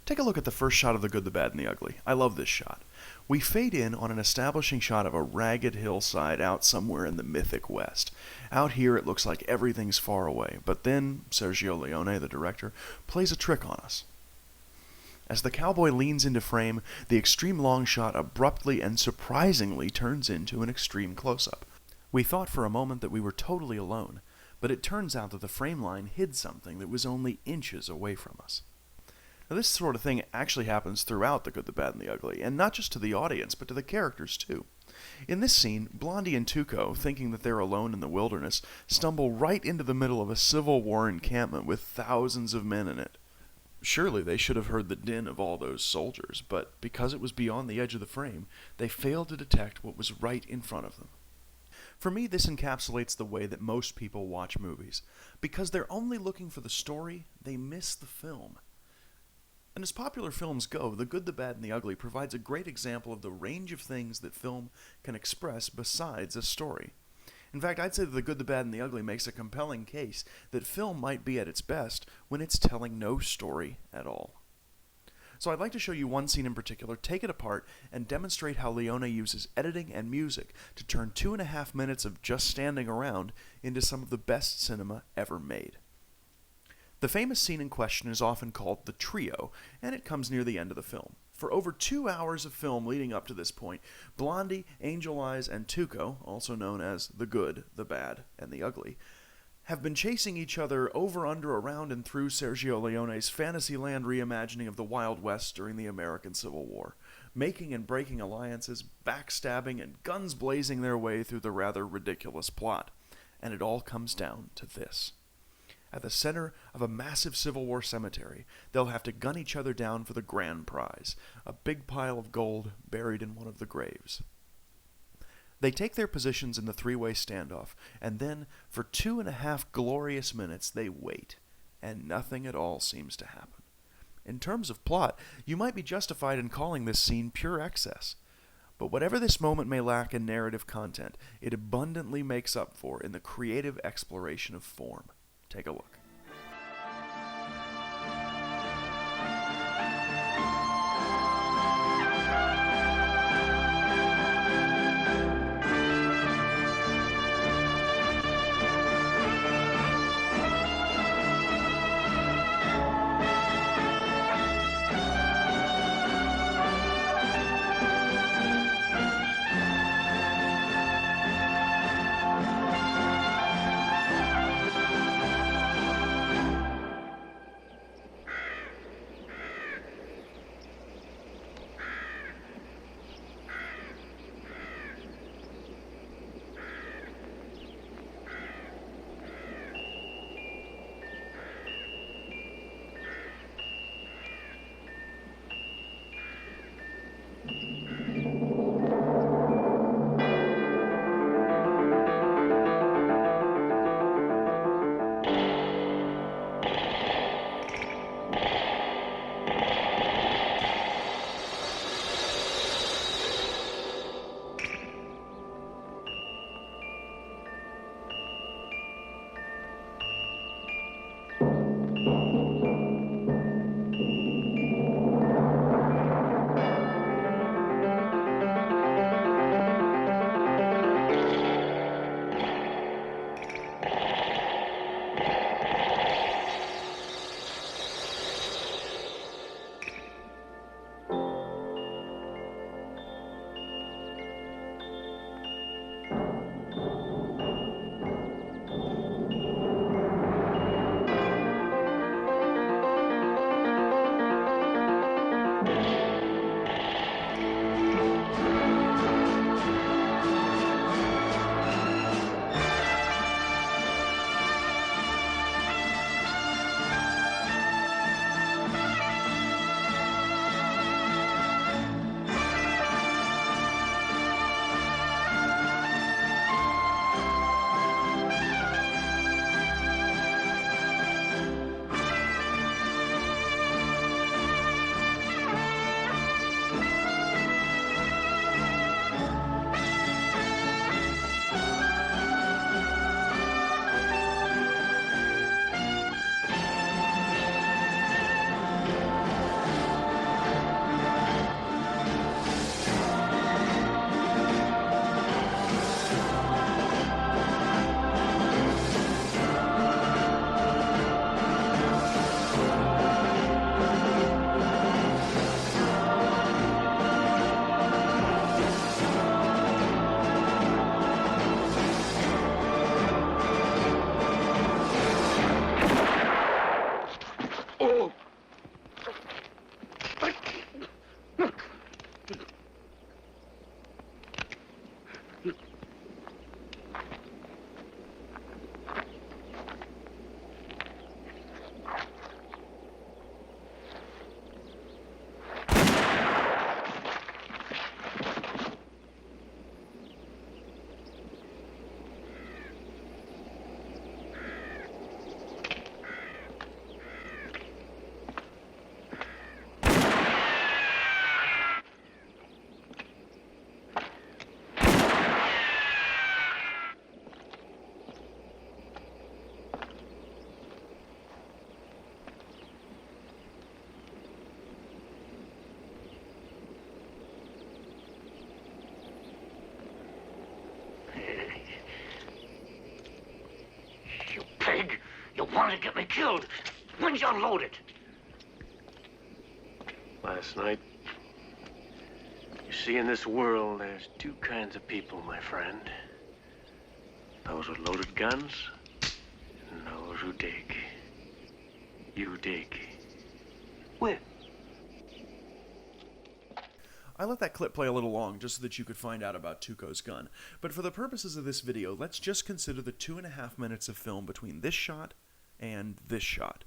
Take a look at the first shot of The Good, the Bad, and the Ugly. I love this shot. We fade in on an establishing shot of a ragged hillside out somewhere in the mythic West. Out here it looks like everything's far away, but then Sergio Leone, the director, plays a trick on us. As the cowboy leans into frame, the extreme long shot abruptly and surprisingly turns into an extreme close-up. We thought for a moment that we were totally alone, but it turns out that the frame line hid something that was only inches away from us. Now, this sort of thing actually happens throughout The Good, the Bad, and the Ugly, and not just to the audience, but to the characters too. In this scene, Blondie and Tuco, thinking that they're alone in the wilderness, stumble right into the middle of a Civil War encampment with thousands of men in it. Surely they should have heard the din of all those soldiers, but because it was beyond the edge of the frame, they failed to detect what was right in front of them. For me, this encapsulates the way that most people watch movies. Because they're only looking for the story, they miss the film. And as popular films go, The Good, the Bad, and the Ugly provides a great example of the range of things that film can express besides a story. In fact, I'd say that The Good, the Bad, and the Ugly makes a compelling case that film might be at its best when it's telling no story at all. So I'd like to show you one scene in particular, take it apart, and demonstrate how Leone uses editing and music to turn 2.5 minutes of just standing around into some of the best cinema ever made. The famous scene in question is often called the trio, and it comes near the end of the film. For over 2 hours of film leading up to this point, Blondie, Angel Eyes, and Tuco, also known as the Good, the Bad, and the Ugly, have been chasing each other over, under, around, and through Sergio Leone's Fantasyland reimagining of the Wild West during the American Civil War, making and breaking alliances, backstabbing, and guns blazing their way through the rather ridiculous plot. And it all comes down to this. At the center of a massive Civil War cemetery, they'll have to gun each other down for the grand prize, a big pile of gold buried in one of the graves. They take their positions in the three-way standoff, and then, for 2.5 glorious minutes, they wait, and nothing at all seems to happen. In terms of plot, you might be justified in calling this scene pure excess. But whatever this moment may lack in narrative content, it abundantly makes up for in the creative exploration of form. Take a look. killed. When'd you unload it? Last night. You see, in this world, there's two kinds of people, my friend. Those with loaded guns, and those who dig. You dig. Where? I let that clip play a little long just so that you could find out about Tuco's gun, but for the purposes of this video, let's just consider the 2.5 minutes of film between this shot and this shot.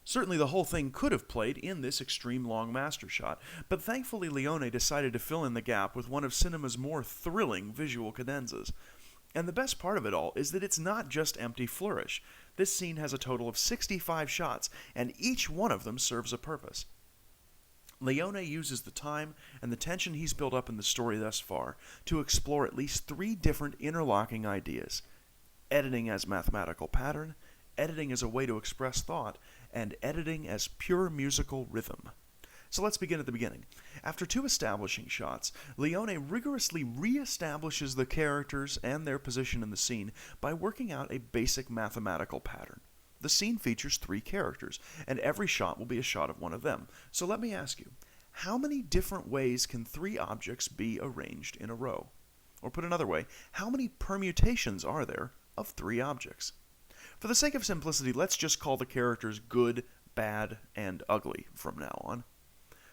Certainly the whole thing could have played in this extreme long master shot, but thankfully Leone decided to fill in the gap with one of cinema's more thrilling visual cadenzas. And the best part of it all is that it's not just empty flourish. This scene has a total of 65 shots, and each one of them serves a purpose. Leone uses the time and the tension he's built up in the story thus far to explore at least 3 different interlocking ideas: editing as mathematical pattern, editing as a way to express thought, and editing as pure musical rhythm. So let's begin at the beginning. After 2 establishing shots, Leone rigorously re-establishes the characters and their position in the scene by working out a basic mathematical pattern. The scene features 3 characters, and every shot will be a shot of one of them. So let me ask you, how many different ways can 3 objects be arranged in a row? Or put another way, how many permutations are there of 3 objects? For the sake of simplicity, let's just call the characters good, bad, and ugly from now on.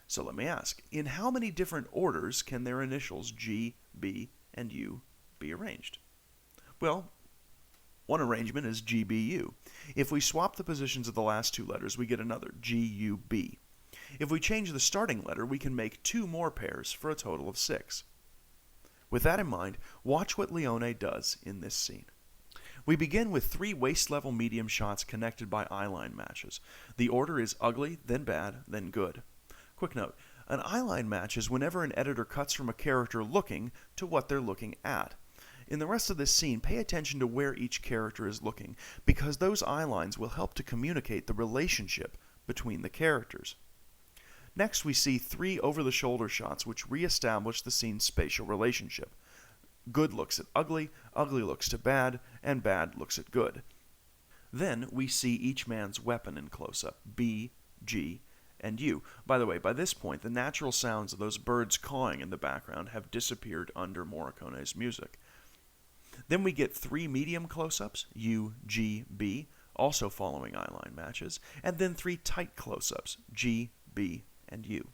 So let me ask, in how many different orders can their initials G, B, and U be arranged? Well, one arrangement is GBU. If we swap the positions of the last 2 letters, we get another, GUB. If we change the starting letter, we can make 2 more pairs for a total of 6. With that in mind, watch what Leone does in this scene. We begin with 3 waist-level medium shots connected by eyeline matches. The order is ugly, then bad, then good. Quick note, an eyeline match is whenever an editor cuts from a character looking to what they're looking at. In the rest of this scene, pay attention to where each character is looking, because those eyelines will help to communicate the relationship between the characters. Next, we see 3 over-the-shoulder shots which re-establish the scene's spatial relationship. Good looks at ugly, ugly looks to bad, and bad looks at good. Then we see each man's weapon in close-up, B, G, and U. By the way, by this point, the natural sounds of those birds cawing in the background have disappeared under Morricone's music. Then we get 3 medium close-ups, U, G, B, also following eyeline matches, and then 3 tight close-ups, G, B, and U.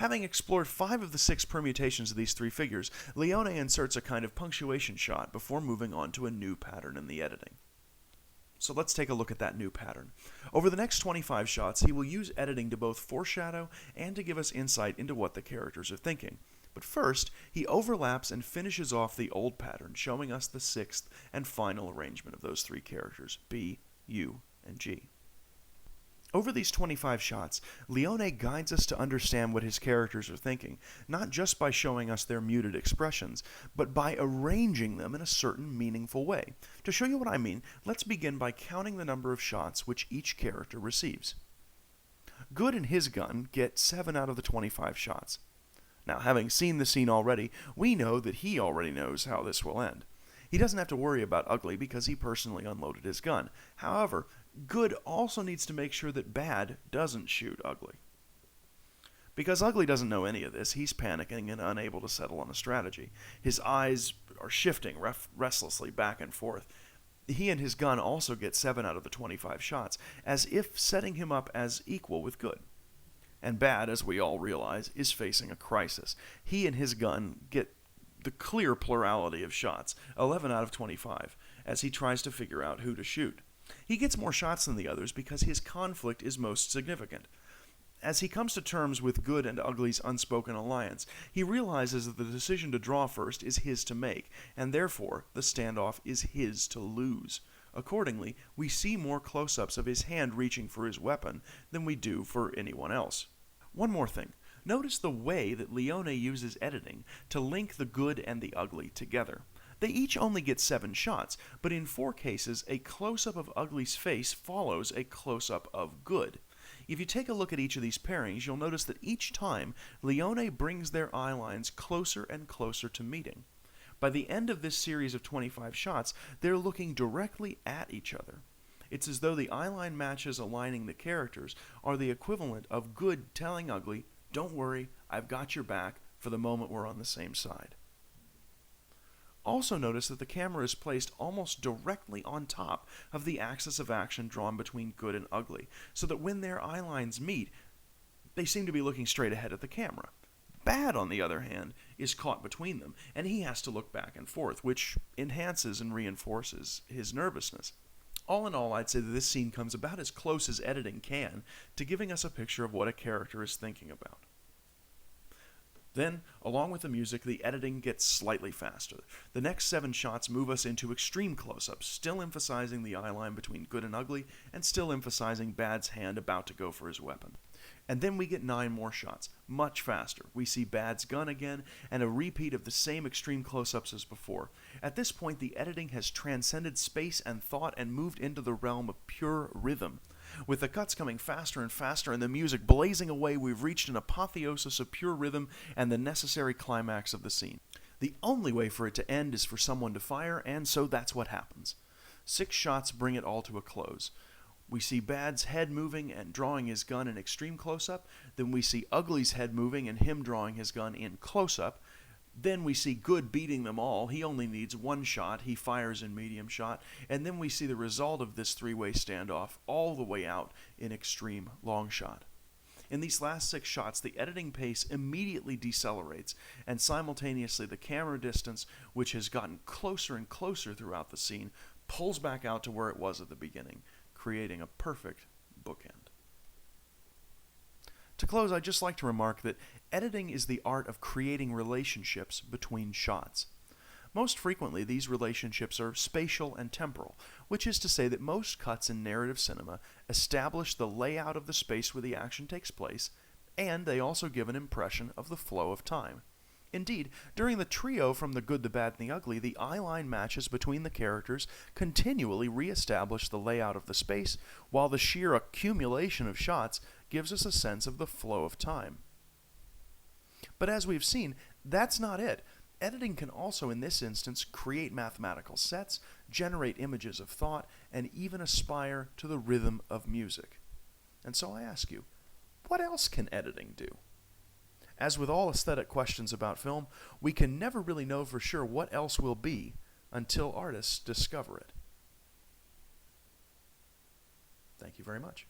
Having explored 5 of the 6 permutations of these 3 figures, Leone inserts a kind of punctuation shot before moving on to a new pattern in the editing. So let's take a look at that new pattern. Over the next 25 shots, he will use editing to both foreshadow and to give us insight into what the characters are thinking. But first, he overlaps and finishes off the old pattern, showing us the 6th and final arrangement of those 3 characters, B, U, and G. Over these 25 shots, Leone guides us to understand what his characters are thinking, not just by showing us their muted expressions, but by arranging them in a certain meaningful way. To show you what I mean, let's begin by counting the number of shots which each character receives. Good and his gun get 7 out of the 25 shots. Now, having seen the scene already, we know that he already knows how this will end. He doesn't have to worry about Ugly because he personally unloaded his gun. However, Good also needs to make sure that Bad doesn't shoot Ugly. Because Ugly doesn't know any of this, he's panicking and unable to settle on a strategy. His eyes are shifting restlessly back and forth. He and his gun also get 7 out of the 25 shots, as if setting him up as equal with Good. And Bad, as we all realize, is facing a crisis. He and his gun get the clear plurality of shots, 11 out of 25, as he tries to figure out who to shoot. He gets more shots than the others because his conflict is most significant. As he comes to terms with Good and Ugly's unspoken alliance, he realizes that the decision to draw first is his to make, and therefore the standoff is his to lose. Accordingly, we see more close-ups of his hand reaching for his weapon than we do for anyone else. One more thing. Notice the way that Leone uses editing to link the Good and the Ugly together. They each only get 7 shots, but in 4 cases, a close-up of Ugly's face follows a close-up of Good. If you take a look at each of these pairings, you'll notice that each time, Leone brings their eye lines closer and closer to meeting. By the end of this series of 25 shots, they're looking directly at each other. It's as though the eyeline matches aligning the characters are the equivalent of good telling ugly, don't worry, I've got your back for the moment we're on the same side. Also notice that the camera is placed almost directly on top of the axis of action drawn between good and ugly, so that when their eye lines meet, they seem to be looking straight ahead at the camera. Bad, on the other hand, is caught between them, and he has to look back and forth, which enhances and reinforces his nervousness. All in all, I'd say that this scene comes about as close as editing can to giving us a picture of what a character is thinking about. Then, along with the music, the editing gets slightly faster. The next 7 shots move us into extreme close-ups, still emphasizing the eye line between good and ugly, and still emphasizing Bad's hand about to go for his weapon. And then we get 9 more shots, much faster. We see Bad's gun again, and a repeat of the same extreme close-ups as before. At this point, the editing has transcended space and thought and moved into the realm of pure rhythm. With the cuts coming faster and faster and the music blazing away, we've reached an apotheosis of pure rhythm and the necessary climax of the scene. The only way for it to end is for someone to fire, and so that's what happens. 6 shots bring it all to a close. We see Bad's head moving and drawing his gun in extreme close-up. Then we see Ugly's head moving and him drawing his gun in close-up. Then we see Good beating them all. He only needs 1 shot. He fires in medium shot. And then we see the result of this 3-way standoff all the way out in extreme long shot. In these last 6 shots, the editing pace immediately decelerates, and simultaneously the camera distance, which has gotten closer and closer throughout the scene, pulls back out to where it was at the beginning, creating a perfect bookend. To close, I'd just like to remark that editing is the art of creating relationships between shots. Most frequently, these relationships are spatial and temporal, which is to say that most cuts in narrative cinema establish the layout of the space where the action takes place, and they also give an impression of the flow of time. Indeed, during the trio from The Good, the Bad, and the Ugly, the eyeline matches between the characters continually re-establish the layout of the space, while the sheer accumulation of shots gives us a sense of the flow of time. But as we've seen, that's not it. Editing can also, in this instance, create mathematical sets, generate images of thought, and even aspire to the rhythm of music. And so I ask you, what else can editing do? As with all aesthetic questions about film, we can never really know for sure what else will be until artists discover it. Thank you very much.